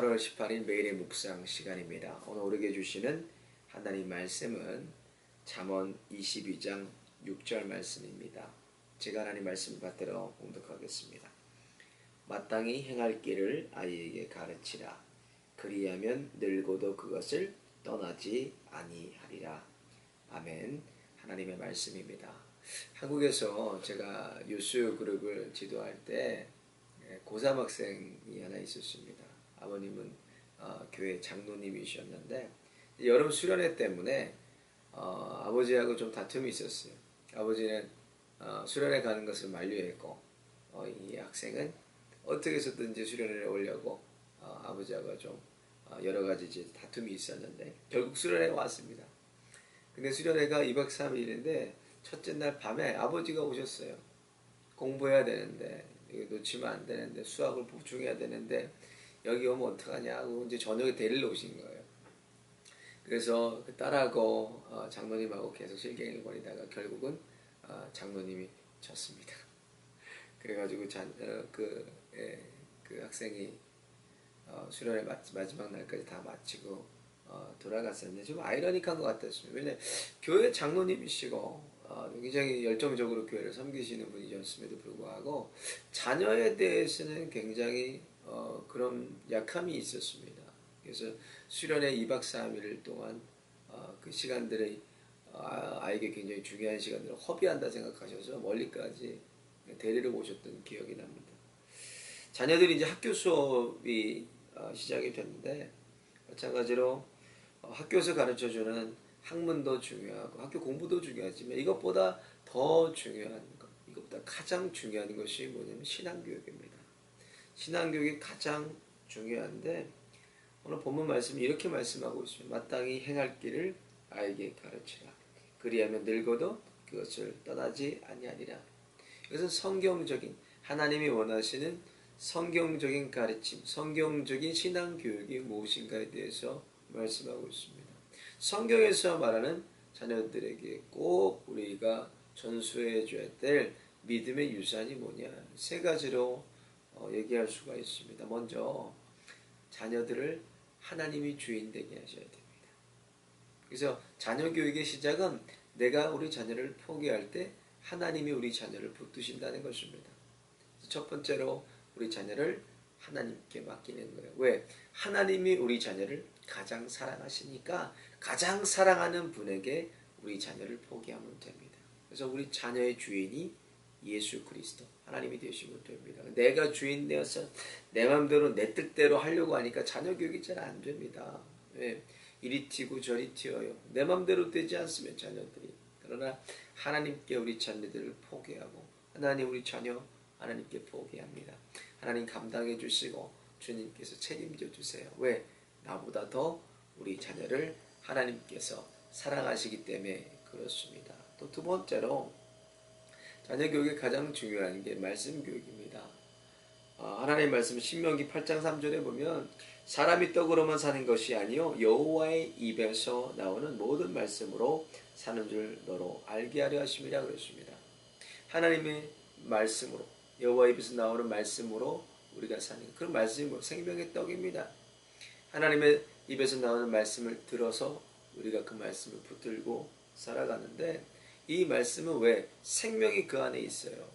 3월 18일 매일의 묵상 시간입니다. 오늘 우리에게 주시는 하나님 말씀은 잠언 22장 6절 말씀입니다. 제가 하나님 말씀 받들어 봉독하겠습니다. 마땅히 행할 길을 아이에게 가르치라. 그리하면 늙어도 그것을 떠나지 아니하리라. 아멘. 하나님의 말씀입니다. 한국에서 제가 유스 그룹을 지도할 때 고3 학생이 하나 있었습니다. 아버님은 교회 장로님이셨는데 여름 수련회 때문에 아버지하고 좀 다툼이 있었어요. 아버지는 수련회 가는 것을 만류했고 이 학생은 어떻게 해서든지 수련회에 오려고 아버지하고 좀 여러 가지 이제 다툼이 있었는데 결국 수련회가 왔습니다. 근데 수련회가 2박 3일인데 첫째 날 밤에 아버지가 오셨어요. 공부해야 되는데 이거 놓치면 안 되는데 수학을 보충해야 되는데 여기 오면 어떡하냐고 이제 저녁에 데리러 오신 거예요. 그래서 그 딸하고 장로님하고 계속 실갱이를 벌이다가 결국은 장로님이 졌습니다. 그래가지고 그 학생이 수련회 마지막 날까지 다 마치고 돌아갔었는데 좀 아이러니한 것 같았습니다. 왜냐하면 교회 장로님이시고 굉장히 열정적으로 교회를 섬기시는 분이셨음에도 불구하고 자녀에 대해서는 굉장히 그런 약함이 있었습니다. 그래서 수련회 2박 3일 동안 그 시간들의 아이에게 굉장히 중요한 시간들을 허비한다 생각하셔서 멀리까지 데리러 오셨던 기억이 납니다. 자녀들이 이제 학교 수업이 시작이 됐는데 마찬가지로 학교에서 가르쳐주는 학문도 중요하고 학교 공부도 중요하지만 이것보다 더 중요한 것, 이것보다 가장 중요한 것이 뭐냐면 신앙교육입니다. 신앙교육이 가장 중요한데 오늘 본문 말씀이 이렇게 말씀하고 있습니다. 마땅히 행할 길을 아이에게 가르치라. 그리하면 늙어도 그것을 떠나지 아니하리라. 이것은 성경적인 하나님이 원하시는 성경적인 가르침, 성경적인 신앙교육이 무엇인가에 대해서 말씀하고 있습니다. 성경에서 말하는 자녀들에게 꼭 우리가 전수해 줘야 될 믿음의 유산이 뭐냐? 세 가지로 얘기할 수가 있습니다. 먼저 자녀들을 하나님이 주인 되게 하셔야 됩니다. 그래서 자녀 교육의 시작은 내가 우리 자녀를 포기할 때 하나님이 우리 자녀를 붙드신다는 것입니다. 첫 번째로 우리 자녀를 하나님께 맡기는 거예요. 왜? 하나님이 우리 자녀를 가장 사랑하시니까 가장 사랑하는 분에게 우리 자녀를 포기하면 됩니다. 그래서 우리 자녀의 주인이 예수 그리스도 하나님이 되시면 됩니다. 내가 주인 되어서 내 마음대로 내 뜻대로 하려고 하니까 자녀 교육이 잘 안 됩니다. 왜? 이리 튀고 저리 튀어요. 내 마음대로 되지 않으면 자녀들이. 그러나 하나님께 우리 자녀들을 포기하고 하나님 우리 자녀 하나님께 포기합니다. 하나님 감당해 주시고 주님께서 책임져 주세요. 왜? 나보다 더 우리 자녀를 하나님께서 사랑하시기 때문에 그렇습니다. 또 두 번째로 자녀 교육에 가장 중요한 게 말씀 교육입니다. 하나님의 말씀 신명기 8장 3절에 보면 사람이 떡으로만 사는 것이 아니요 여호와의 입에서 나오는 모든 말씀으로 사는 줄 너로 알게 하려 하심이라 그랬습니다. 하나님의 말씀으로 여호와의 입에서 나오는 말씀으로 우리가 사는 그런 말씀이 생명의 떡입니다. 하나님의 입에서 나오는 말씀을 들어서 우리가 그 말씀을 붙들고 살아가는데 이 말씀은 왜? 생명이 그 안에 있어요.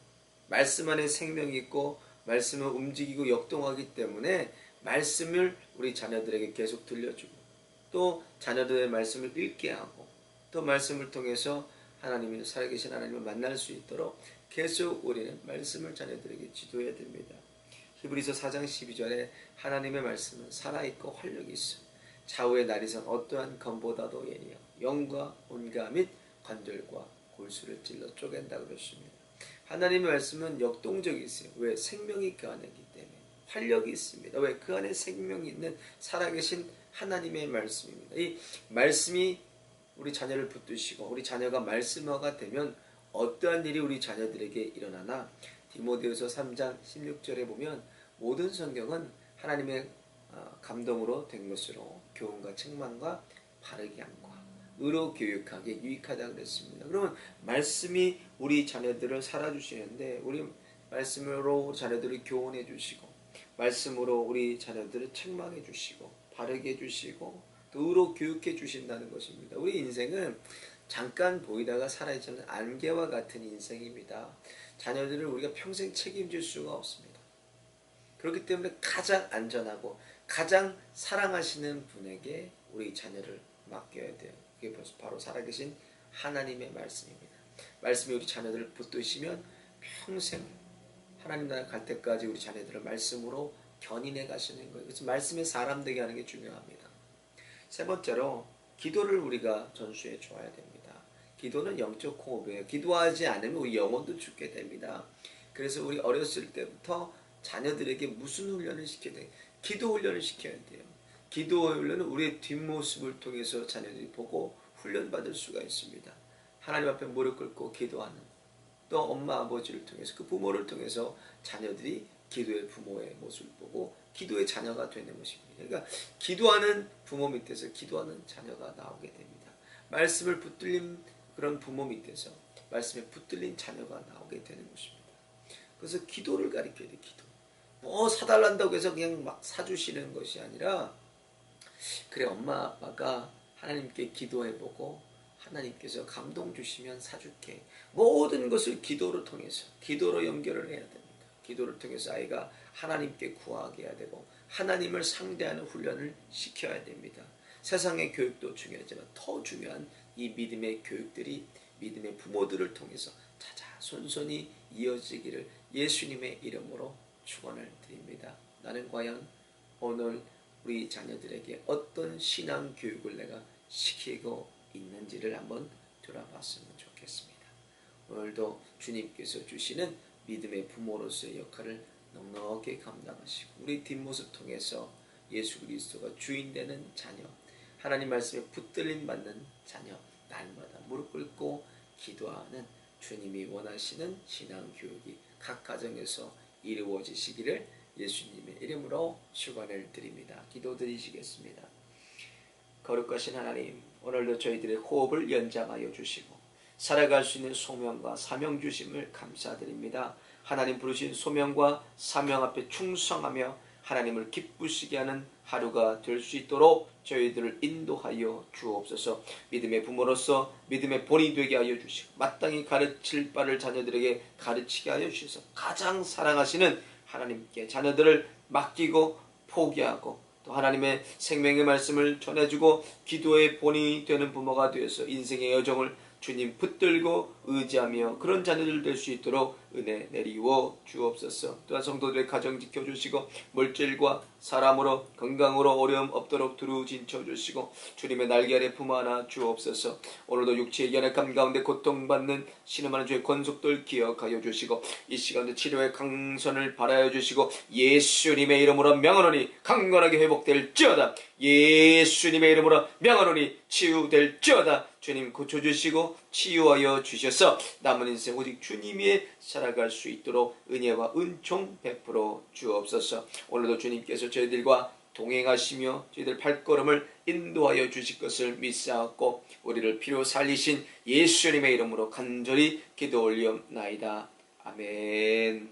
말씀 안에 생명이 있고 말씀은 움직이고 역동하기 때문에 말씀을 우리 자녀들에게 계속 들려주고 또 자녀들의 말씀을 읽게 하고 또 말씀을 통해서 하나님이 살아계신 하나님을 만날 수 있도록 계속 우리는 말씀을 자녀들에게 지도해야 됩니다. 히브리서 4장 12절에 하나님의 말씀은 살아있고 활력이 있어 좌우의 날이선 어떠한 검보다도 예리하고 영과 온가 및 관절과 골수를 찔러 쪼갠다 그랬습니다. 하나님의 말씀은 역동적이 있어요. 왜? 생명이 그 안에 있기 때문에 활력이 있습니다. 왜? 그 안에 생명이 있는 살아계신 하나님의 말씀입니다. 이 말씀이 우리 자녀를 붙드시고 우리 자녀가 말씀화가 되면 어떠한 일이 우리 자녀들에게 일어나나 디모데후서 3장 16절에 보면 모든 성경은 하나님의 감동으로 된 것으로 교훈과 책망과 바르게 함과 의로 교육하기에 유익하다고 그랬습니다. 그러면 말씀이 우리 자녀들을 살아주시는데 우리 말씀으로 자녀들을 교훈해 주시고 말씀으로 우리 자녀들을 책망해 주시고 바르게 해 주시고 또 의로 교육해 주신다는 것입니다. 우리 인생은 잠깐 보이다가 사라지는 안개와 같은 인생입니다. 자녀들을 우리가 평생 책임질 수가 없습니다. 그렇기 때문에 가장 안전하고 가장 사랑하시는 분에게 우리 자녀를 맡겨야 돼요. 그게 바로 살아계신 하나님의 말씀입니다. 말씀이 우리 자녀들을 붙드시면 평생 하나님 나라 갈 때까지 우리 자녀들을 말씀으로 견인해 가시는 거예요. 그래서 말씀의 사람 되게 하는 게 중요합니다. 세 번째로 기도를 우리가 전수해 줘야 됩니다. 기도는 영적 호흡이에요. 기도하지 않으면 우리 영혼도 죽게 됩니다. 그래서 우리 어렸을 때부터 자녀들에게 무슨 훈련을 시켜야 돼요? 기도 훈련을 시켜야 돼요. 기도 훈련은 우리의 뒷모습을 통해서 자녀들이 보고 훈련받을 수가 있습니다. 하나님 앞에 무릎 꿇고 기도하는, 또 엄마 아버지를 통해서 그 부모를 통해서 자녀들이 기도의 부모의 모습을 보고 기도의 자녀가 되는 것입니다. 그러니까 기도하는 부모 밑에서 기도하는 자녀가 나오게 됩니다. 말씀을 붙들린 그런 부모 밑에서 말씀에 붙들린 자녀가 나오게 되는 것입니다. 그래서 기도를 가르쳐야 돼요. 기도. 뭐 사달란다고 해서 그냥 막 사주시는 것이 아니라, 그래 엄마 아빠가 하나님께 기도해보고 하나님께서 감동 주시면 사줄게. 모든 것을 기도를 통해서, 기도로 연결을 해야 됩니다. 기도를 통해서 아이가 하나님께 구하게 해야 되고 하나님을 상대하는 훈련을 시켜야 됩니다. 세상의 교육도 중요하지만 더 중요한 이 믿음의 교육들이 믿음의 부모들을 통해서 자자손손이 이어지기를 예수님의 이름으로 축원을 드립니다. 나는 과연 오늘 우리 자녀들에게 어떤 신앙 교육을 내가 시키고 있는지를 한번 돌아봤으면 좋겠습니다. 오늘도 주님께서 주시는 믿음의 부모로서의 역할을 넉넉히 감당하시고 우리 뒷모습 통해서 예수 그리스도가 주인 되는 자녀, 하나님 말씀에 붙들림 받는 자녀, 날마다 무릎 꿇고 기도하는 주님이 원하시는 신앙 교육이 각 가정에서 이루어지시기를 예수님의 이름으로 축원을 드립니다. 기도드리시겠습니다. 거룩하신 하나님, 오늘도 저희들의 호흡을 연장하여 주시고 살아갈 수 있는 소명과 사명 주심을 감사드립니다. 하나님 부르신 소명과 사명 앞에 충성하며 하나님을 기쁘시게 하는 하루가 될 수 있도록 저희들을 인도하여 주옵소서. 믿음의 부모로서 믿음의 본이 되게 하여 주시고 마땅히 가르칠 바를 자녀들에게 가르치게 하여 주셔서 가장 사랑하시는 하나님께 자녀들을 맡기고 포기하고 또 하나님의 생명의 말씀을 전해주고 기도의 본이 되는 부모가 되어서 인생의 여정을 주님 붙들고 의지하며 그런 자녀들 될 수 있도록 은혜 내리워 주옵소서. 또한 성도들의 가정 지켜주시고 물질과 사람으로 건강으로 어려움 없도록 두루 진쳐주시고 주님의 날개 아래 품 하나 주옵소서. 오늘도 육체의 연약함 가운데 고통받는 신음하는 주의 권속들 기억하여 주시고 이 시간도 치료의 강선을 바라여 주시고 예수님의 이름으로 명하노니 강건하게 회복될지어다. 예수님의 이름으로 명하노니 치유될지어다. 주님 고쳐주시고 치유하여 주셔서 남은 인생 오직 주님이 살아갈 수 있도록 은혜와 은총 베풀어 주옵소서. 오늘도 주님께서 저희들과 동행하시며 저희들 발걸음을 인도하여 주실 것을 믿사옵고 우리를 피로 살리신 예수님의 이름으로 간절히 기도 올리옵나이다. 아멘.